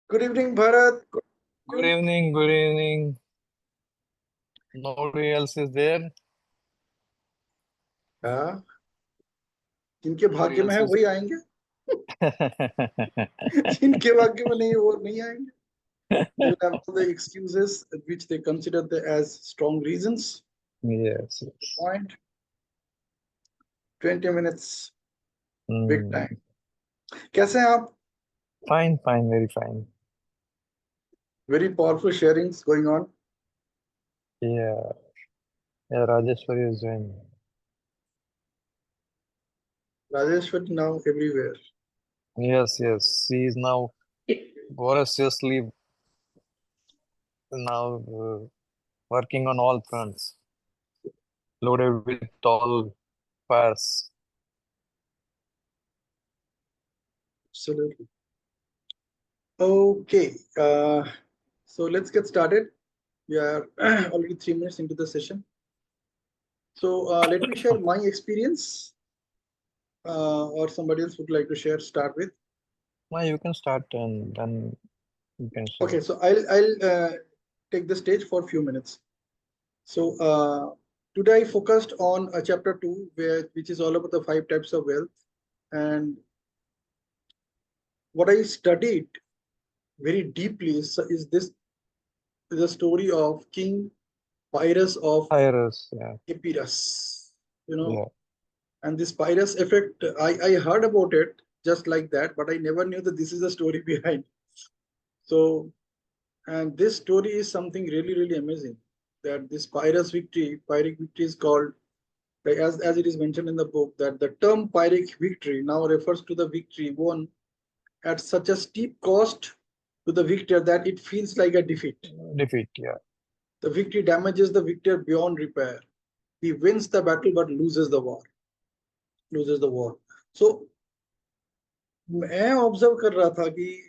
Good evening, Bharat. Good evening, good evening. Nobody else is there. हाँ, जिनके Nobody भाग्य में else है is. वही आएंगे। जिनके भाग्य में नहीं है वो नहीं आएंगे. They will have all the excuses which they consider as strong reasons. Yes. Point. 20 minutes. Big Hmm. time. कैसे हैं आप? Fine, fine, very fine. Very powerful sharings going on. Yeah, yeah, Rajeshwari is doing. Rajeshwari now everywhere. Yes, yes. She is now voraciously now working on all fronts, loaded with all fires. Absolutely. Okay. So let's get started. We are already 3 minutes into the session. So let me share my experience, or somebody else would like to share. Start with. Now you can start and then you can share. Okay, so I'll take the stage for a few minutes. So today I focused on chapter two, which is all about the 5 types of wealth, and what I studied very deeply is this is the story of King Pyrrhus of Iris, yeah, Epirus. You know, yeah. and this Pyrrhus effect, I heard about it just like that, but I never knew that this is the story behind. So, and this story is something really amazing. That this Pyrrhic victory is called, like, as it is mentioned in the book, that the term Pyrrhic victory now refers to the victory won at such a steep cost to the victor that it feels like a defeat. Defeat, yeah. The victory damages the victor beyond repair. He wins the battle but loses the war. Loses the war. So मैं observe कर रहा था कि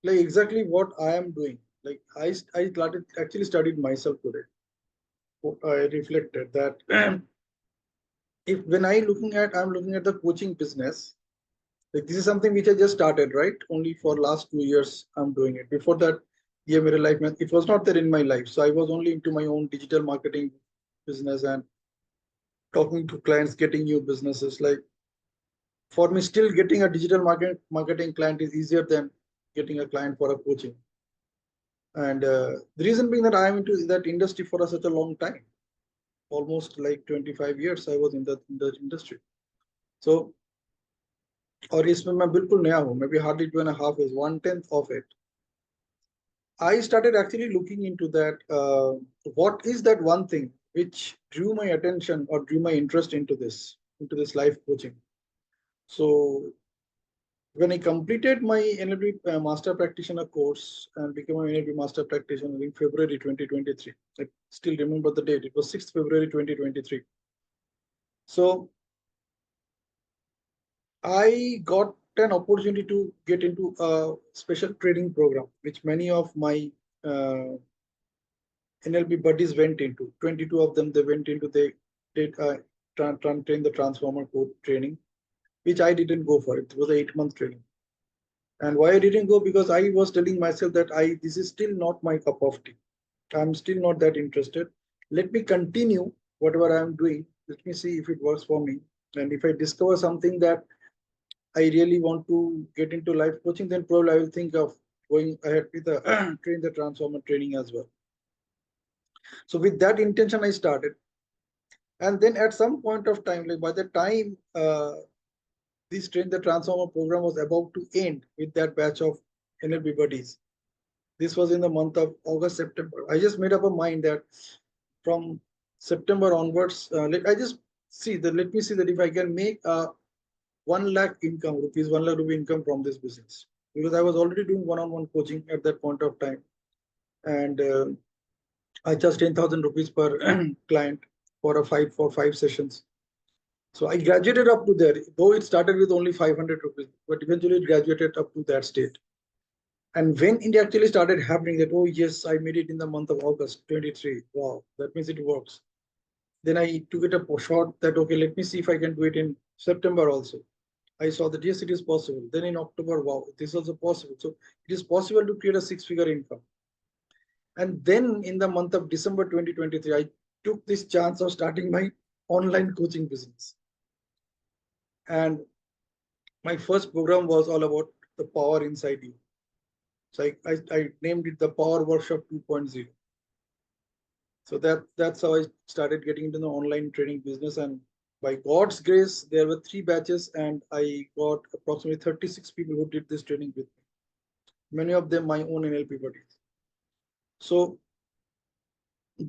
like exactly what I am doing. Like I started actually studied myself today. I reflected that if when I'm looking at the coaching business, like this is something which I just started, right? Only for last 2 years I'm doing it. Before that, yeah, my life it was not there in my life. So I was only into my own digital marketing business and talking to clients, getting new businesses. Like for me, still getting a digital marketing client is easier than getting a client for a coaching. And the reason being that I am into that industry for such a long time, almost like 25 years I was in the industry. So, और इसमें मैं बिल्कुल नया हूँ, maybe hardly 2.5 years, 1/10 of it. I started actually looking into that. What is that one thing which drew my attention or drew my interest into this life coaching? So when I completed my NLP master practitioner course and became an NLP master practitioner in February 2023, I still remember the date. It was 6th February 2023. So I got an opportunity to get into a special training program, which many of my NLP buddies went into. 22 of them, they went into, they did train the transformer code training, which I didn't go for. It was an 8-month training. And why I didn't go? Because I was telling myself that this is still not my cup of tea. I'm still not that interested. Let me continue whatever I'm doing. Let me see if it works for me. And if I discover something that I really want to get into life coaching, then probably I will think of going ahead with the train the transformer training as well. So with that intention, I started. And then at some point of time, like by the time this train the transformer program was about to end with that batch of NLP buddies, this was in the month of August, September. I just made up a mind that from September onwards, let me see that if I can make a 1 lakh income, rupees 1 lakh rupee income from this business. Because I was already doing one-on-one coaching at that point of time. And I charged 10,000 rupees per client for 5 sessions. So I graduated up to there, though it started with only 500 rupees, but eventually it graduated up to that state. And when it actually started happening that, oh yes, I made it in the month of August 23. Wow, that means it works. Then I took it a shot that, okay, let me see if I can do it in September also. I saw that yes, it is possible. Then in October, wow, this is also possible. So it is possible to create a six-figure income. And then in the month of December 2023, I took this chance of starting my online coaching business. And my first program was all about the power inside you. So I named it the Power Workshop 2.0. So that's how I started getting into the online training business. And by God's grace, there were 3 batches, and I got approximately 36 people who did this training with me. Many of them my own NLP buddies. So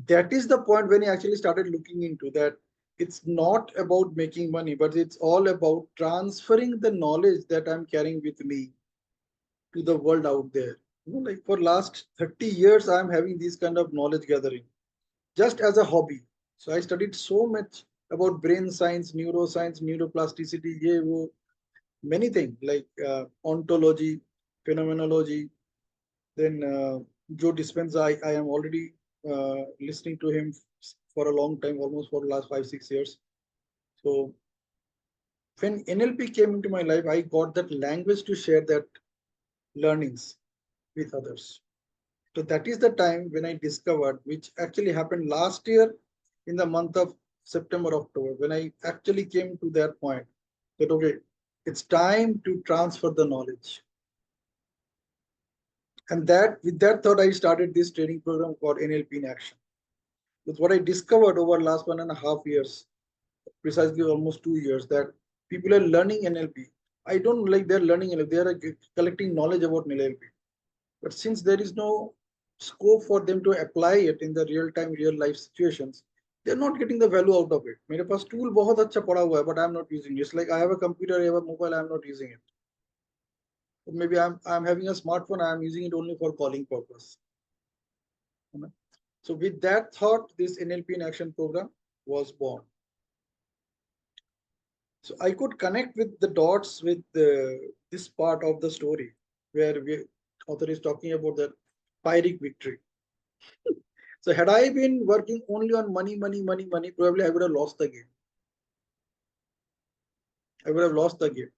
that is the point when I actually started looking into that. It's not about making money, but it's all about transferring the knowledge that I'm carrying with me to the world out there. Like for last 30 years, I'm having this kind of knowledge gathering just as a hobby. So I studied so much about brain science, neuroscience, neuroplasticity, ye wo, many things like ontology, phenomenology. Then Joe Dispenza, I am already listening to him for a long time, almost for the last 5, 6 years. So when NLP came into my life, I got that language to share that learnings with others. So that is the time when I discovered, which actually happened last year in the month of September, October, when I actually came to that point that, okay, it's time to transfer the knowledge. And that with that thought, I started this training program called NLP in Action. With what I discovered over last 1.5 years, precisely almost 2 years, that people are learning NLP. I don't like they're learning NLP, they are collecting knowledge about NLP. But since there is no scope for them to apply it in the real time, real life situations, they're not getting the value out of it. मेरे पास tool बहुत अच्छा पड़ा हुआ है, but I'm not using it. It's like I have a computer, I have a mobile, I'm not using it. Or maybe I'm having a smartphone, I'm using it only for calling purpose. So with that thought, this NLP in Action program was born. So I could connect with the dots with this part of the story where we author is talking about that Pyrrhic victory. So had I been working only on money, money, money, money, probably I would have lost the game. I would have lost the game.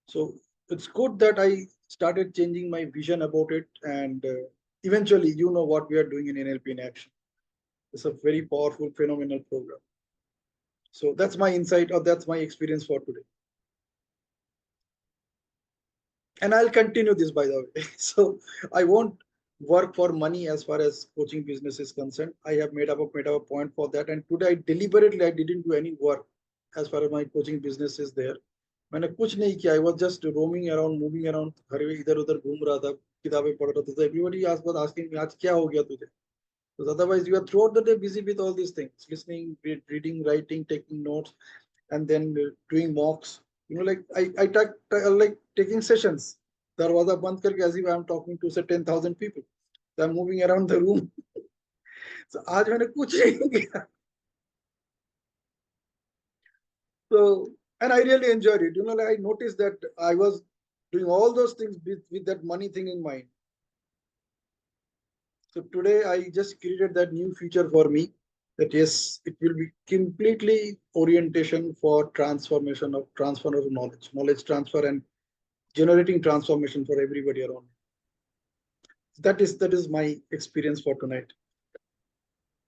So it's good that I started changing my vision about it, and eventually, you know what we are doing in NLP in Action. It's a very powerful, phenomenal program. So that's my insight, or that's my experience for today. And I'll continue this, by the way. So I won't work for money as far as coaching business is concerned. I have made up a point for that, and today I didn't do any work as far as my coaching business is there. मैंने कुछ नहीं किया. I was just roaming around, moving around, घर में इधर उधर घूम रहा था, किताबें पढ़ रहा था. So everybody was asking me, आज क्या हो गया तुझे? Because otherwise you are throughout the day busy with all these things, listening, reading, writing, taking notes, and then doing mocks. Like like taking sessions. Darwaza band karke as if I am talking to say 10,000 people. So I'm moving around the room. So आज मैंने कुछ नहीं किया. So and I really enjoyed it. Like I noticed that I was doing all those things with that money thing in mind. So today I just created that new feature for me, that yes, it will be completely orientation for transformation of transfer of knowledge transfer, and generating transformation for everybody around. That is my experience for tonight.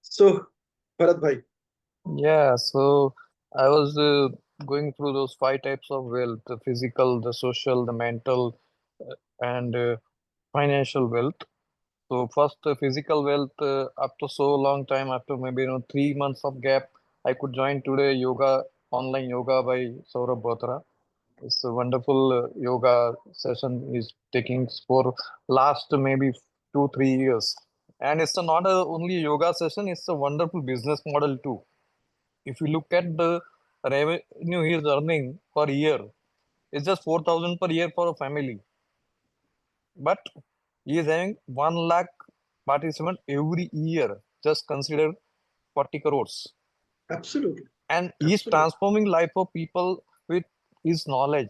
So, Bharat bhai. Yeah, so I was going through those 5 types of wealth: the physical, the social, the mental, and financial wealth. So first, physical wealth. After so long time, after maybe 3 months of gap, I could join today yoga, online yoga by Saurabh Bothra. It's a wonderful yoga session is taking for last maybe 2 3 years, and it's not a only yoga session. It's a wonderful business model too. If you look at the revenue he is earning per year, it's just 4,000 per year for a family, but he is having 1 lakh participant every year. Just consider 40 crores, Absolutely. and he is Absolutely. transforming life of people with his knowledge,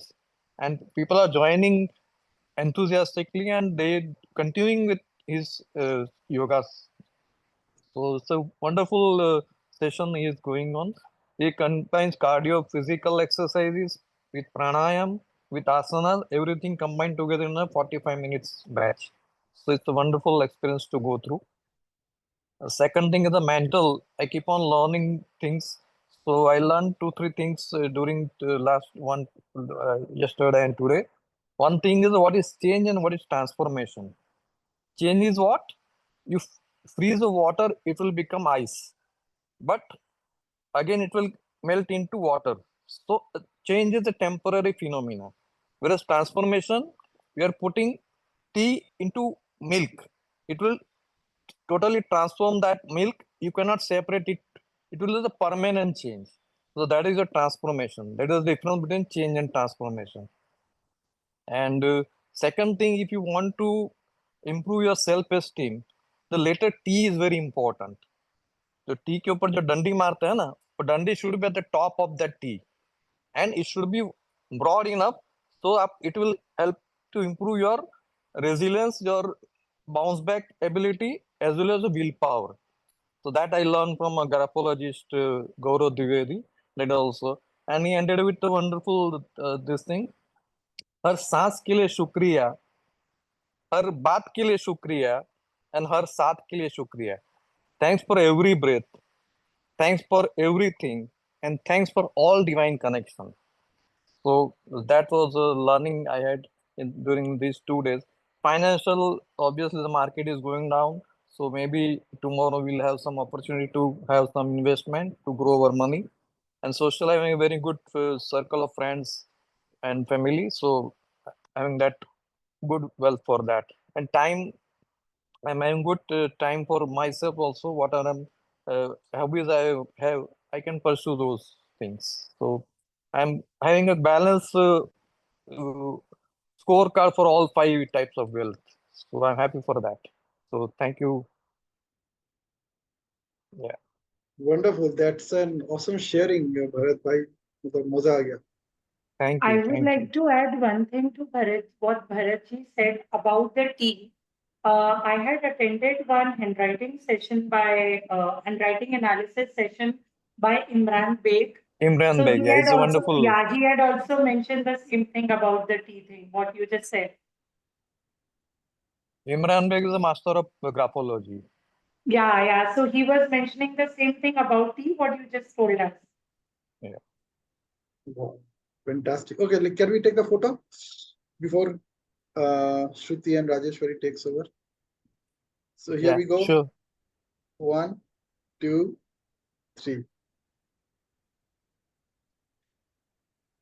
and people are joining enthusiastically and they continuing with his yoga. So it's a wonderful session is going on. He combines cardio, physical exercises, with pranayam, with asanas, everything combined together in a 45 minutes batch. So it's a wonderful experience to go through. The second thing is the mental. I keep on learning things. So I learned two, three things during the last one yesterday and today. One thing is what is change and what is transformation. Change is what? You freeze the water, it will become ice. But again, it will melt into water. So change is a temporary phenomena. Whereas transformation, we are putting tea into milk. It will totally transform that milk. You cannot separate it. It will be a permanent change. So that is a transformation. That is the difference between change and transformation. And second thing, if you want to improve your self-esteem, the letter T is very important. जो T के ऊपर जो डंडी मारते हैं ना वो डंडी should be at the top of that T and it should be broad enough so up it will help to improve your resilience, your bounce back ability as well as the willpower. So that I learned from a graphologist, Gaurav Dwivedi, that also. And he ended with a wonderful this thing. हर सांस के लिए शुक्रिया, हर बात के लिए शुक्रिया, and हर साथ के लिए शुक्रिया. Thanks for every breath. Thanks for everything. And thanks for all divine connection. So that was a learning I had during these 2 days. Financial, obviously, the market is going down. So maybe tomorrow we'll have some opportunity to have some investment to grow our money. And social, having a very good circle of friends and family. So having that good wealth for that. And time, I'm having good time for myself also. What are hobbies I have, I can pursue those things. So I'm having a balance uh, scorecard for all five types of wealth. So I'm happy for that. So thank you. Yeah, Wonderful. That's an awesome sharing, Bharat bhai. मतलब मजा आ गया. thank I you, would thank you. like to add one thing to Bharat, what Bharatji said about the tea. I had attended one handwriting session by handwriting analysis session by Imran Beg. Imran So Beg, he yeah, had he's a also, wonderful. yeah, he had also mentioned the same thing about the tea thing, what you just said. Imran Beg is a master of graphology. Yeah, yeah. So he was mentioning the same thing about tea, what you just told us. Yeah, Wow. Fantastic. Okay, like, can we take the photo before Shruti and Rajeshwari takes over? So here yeah, we go. sure. 1, 2, 3.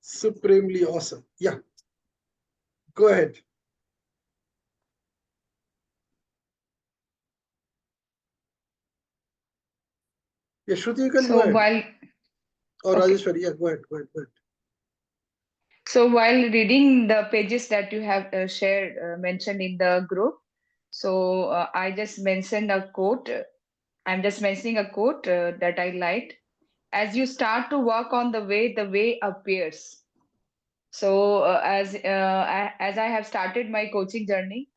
Supremely awesome. Yeah, go ahead. Yeah, Shruti, you can go So ahead. while Or okay, Rajeshwari, yeah, go ahead, go ahead, go ahead. so while reading the pages that you have shared mentioned in the group, so I just mentioned a quote. I'm just mentioning a quote that I liked. As you start to work on the way appears. So as I have started my coaching journey,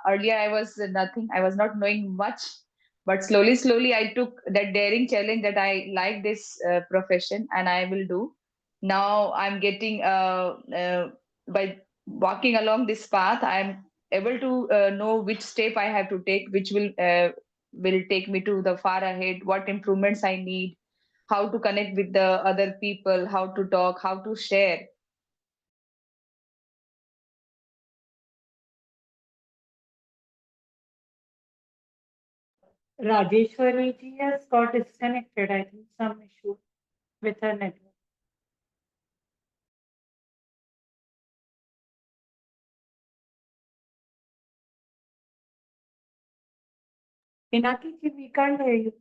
earlier I was nothing. I was not knowing much, but slowly I took that daring challenge that I like this profession and I will do. Now I'm getting by walking along this path, I'm able to know which step I have to take, which will take me to the far ahead. What improvements I need, how to connect with the other people, how to talk, how to share. Rajeshwari ji has got disconnected, I think, some issue with her network. Pinaki ji, we can't hear you.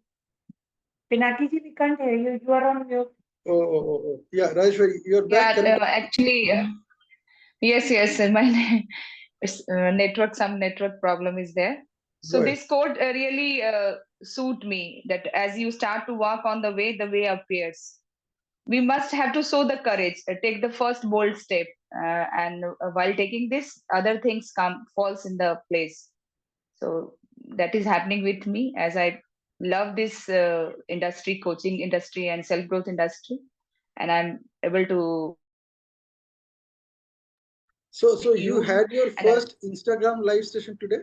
Pinaki ji, we can't hear you. You are on mute. Oh. Yeah, Rajeshwari, you're back. Yeah, Can you actually, yes, my network, some network problem is there. go So ahead? this quote really suit me that as you start to walk on the way appears. We must have to show the courage, take the first bold step, and while taking this, other things come falls in the place. So that is happening with me as I love this industry, coaching industry, and self growth industry, and I'm able to So you you. had your And first Instagram live session today?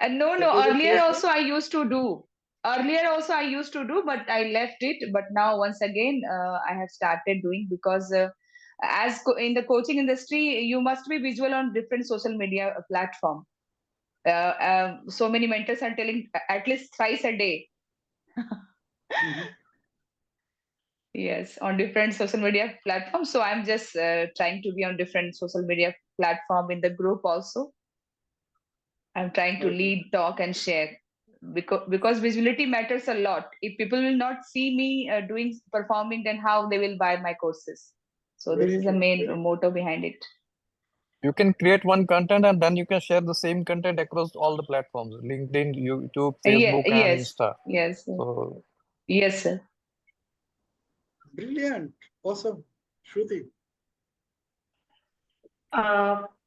no, That was the earlier first one? also I used to do. Earlier also I used to do, but I left it. But now once again, I have started doing because in the coaching industry, you must be visual on different social media platform. So many mentors are telling at least thrice a day. Mhm. Yes, on different social media platforms. So I'm just trying to be on different social media platform in the group also. I'm trying to Okay. lead, talk, and share because visibility matters a lot. If people will not see me doing performing, then how they will buy my courses? So this Very is the true. main Very motto behind it. You can create one content and then you can share the same content across all the platforms, LinkedIn, YouTube, Yeah, Facebook, and yes, Insta. yes, So yes, sir. brilliant. Awesome. Shruti.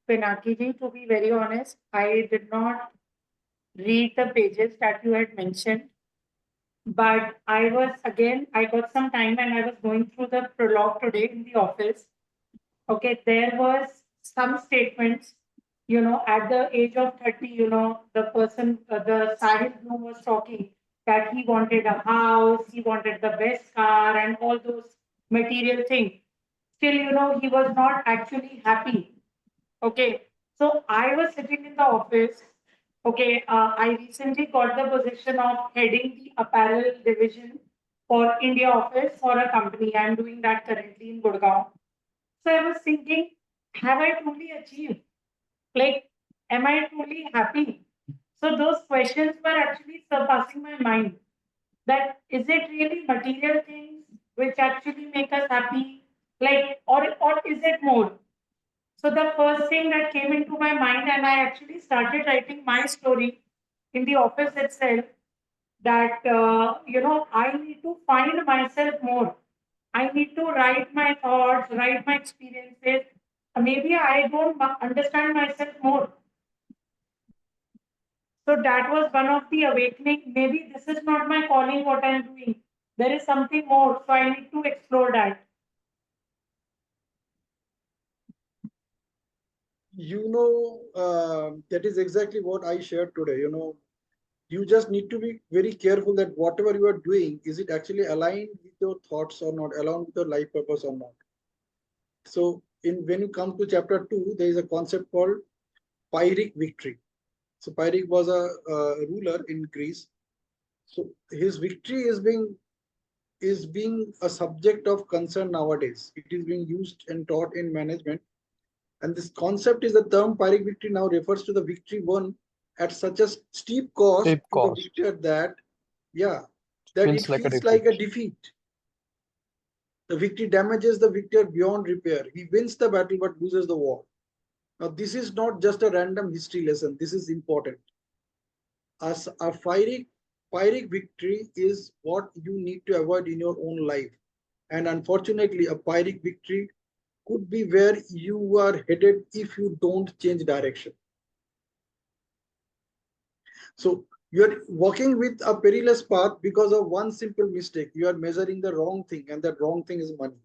Pinaki ji, to be very honest, I did not read the pages that you had mentioned, but I got some time and I was going through the prologue today in the office. Okay, there was some statements, at the age of 30, the person, the Sahil who was talking that he wanted a house, he wanted the best car, and all those material things. Still, he was not actually happy. Okay, so I was sitting in the office. Okay, I recently got the position of heading the apparel division for India office for a company. I'm doing that currently in Gurgaon. So I was thinking, have I truly achieved? Like, am I truly happy? So those questions were actually surpassing my mind. That is it really material things which actually make us happy? Like, or is it more? So the first thing that came into my mind, and I actually started writing my story in the office itself, that I need to find myself more. I need to write my thoughts, write my experiences. Maybe I don't understand myself more. So that was one of the awakening. Maybe this is not my calling, what I'm doing. There is something more. So I need to explore that. That is exactly what I shared today. You just need to be very careful that whatever you are doing, is it actually aligned with your thoughts or not, aligned with your life purpose or not. So when you come to chapter 2, there is a concept called Pyrrhic victory. So Pyrrhic was a ruler in Greece. So his victory is being a subject of concern nowadays. It is being used and taught in management. And this concept is the term Pyrrhic victory now refers to the victory won at such a steep cost steep to the cost victor that, yeah, that it feels like a feels defeat. like a defeat. The victory damages the victor beyond repair. He wins the battle but loses the war. Now, this is not just a random history lesson. This is important. As a Pyrrhic victory is what you need to avoid in your own life. And unfortunately, a Pyrrhic victory could be where you are headed if you don't change direction. So you are walking with a perilous path because of one simple mistake. You are measuring the wrong thing, and that wrong thing is money.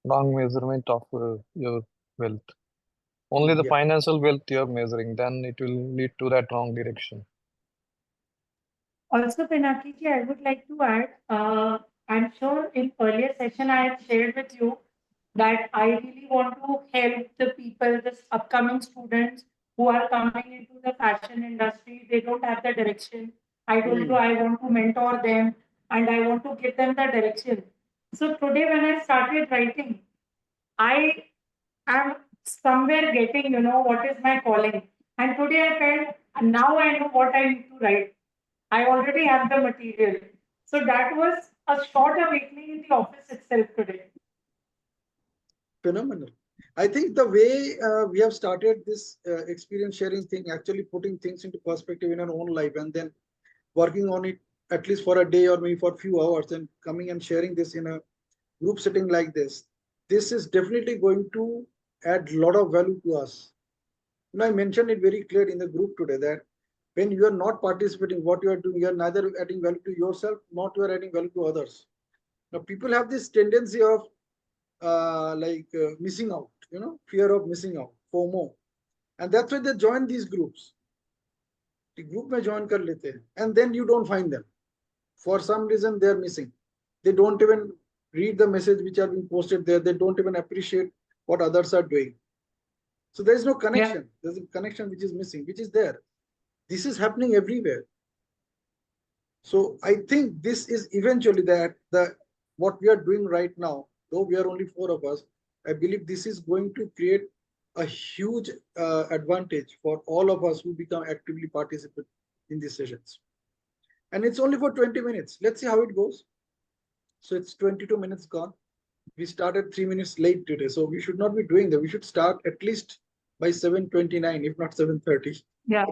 Wrong measurement of your wealth. Only the Yeah. financial wealth you're measuring, then it will lead to that wrong direction. Also, Pinaki ji, I would like to add, I'm sure in earlier session I have shared with you that I really want to help the people, the upcoming students who are coming into the fashion industry. They don't have the direction. I told you I want to mentor them and I want to give them the direction. So today when I started writing, I am somewhere getting, what is my calling. And today I felt now I know what I need to write. I already have the material. So that was a short awakening in the office itself today. Phenomenal. I think the way we have started this experience sharing thing, actually putting things into perspective in our own life and then working on it at least for a day or maybe for a few hours and coming and sharing this in a group setting like this is definitely going to add a lot of value to us. I mentioned it very clear in the group today that when you are not participating, what you are doing, you are neither adding value to yourself, nor you are adding value to others. Now, people have this tendency of missing out, fear of missing out. FOMO, and that's why they join these groups. The group में join कर लेते हैं, and then you don't find them. For some reason, they are missing. They don't even read the message which are being posted there. They don't even appreciate what others are doing. So there is no connection. Yeah. There's a connection which is missing, which is there. This is happening everywhere. So I think this is eventually the what we are doing right now, though we are only 4 of us, I believe this is going to create a huge advantage for all of us who become actively participant in these sessions. And it's only for 20 minutes. Let's see how it goes. So it's 22 minutes gone. We started 3 minutes late today, so we should not be doing that. We should start at least by 7:29, if not 7:30. Yeah.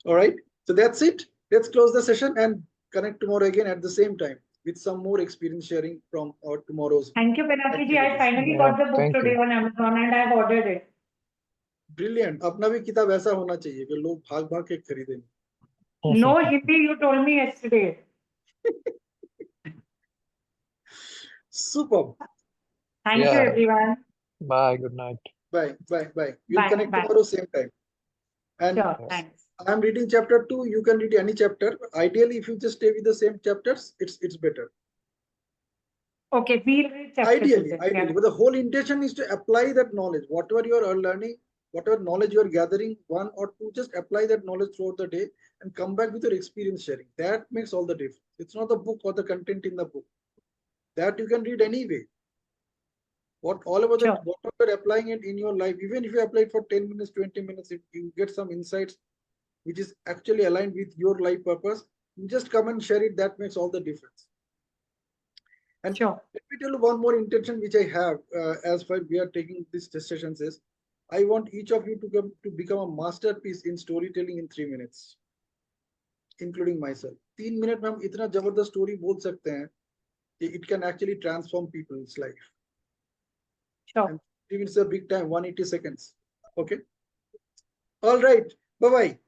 All right. So that's it. Let's close the session and connect tomorrow again at the same time with some more experience sharing from our tomorrow's Thank you, Pinaki ji. I activities. finally Yeah, got the book thank today you. on Amazon and I've ordered it. Brilliant. अपना भी किताब ऐसा होना चाहिए कि लोग भाग भाग के खरीदें. No Hindi, you told me yesterday. Superb. Thank you, Yeah. everyone. Bye. Good night. Bye. Bye. We'll Bye. connect Bye. tomorrow same time. And Sure. Yes. Thanks. I'm reading chapter 2. You can read any chapter. Ideally, if you just stay with the same chapters, it's better. Okay, we'll read chapter 2 Ideally, then. Yeah. but the whole intention is to apply that knowledge. Whatever you are learning, whatever knowledge you are gathering, 1 or 2, just apply that knowledge throughout the day and come back with your experience sharing. That makes all the difference. It's not the book or the content in the book. That you can read anyway. All about Sure. that, whatever you're applying it in your life, even if you apply it for 10 minutes, 20 minutes, if you get some insights which is actually aligned with your life purpose, you just come and share it. That makes all the difference. And Sure. let me tell you one more intention which I have as far we are taking these sessions is, I want each of you to become a masterpiece in storytelling in 3 minutes, including myself. 3 minutes में हम इतना जबरदस्त story बोल सकते हैं कि it can actually transform people's life. Sure. And 3 minutes is a big time, 180 seconds. Okay. All right. Bye bye.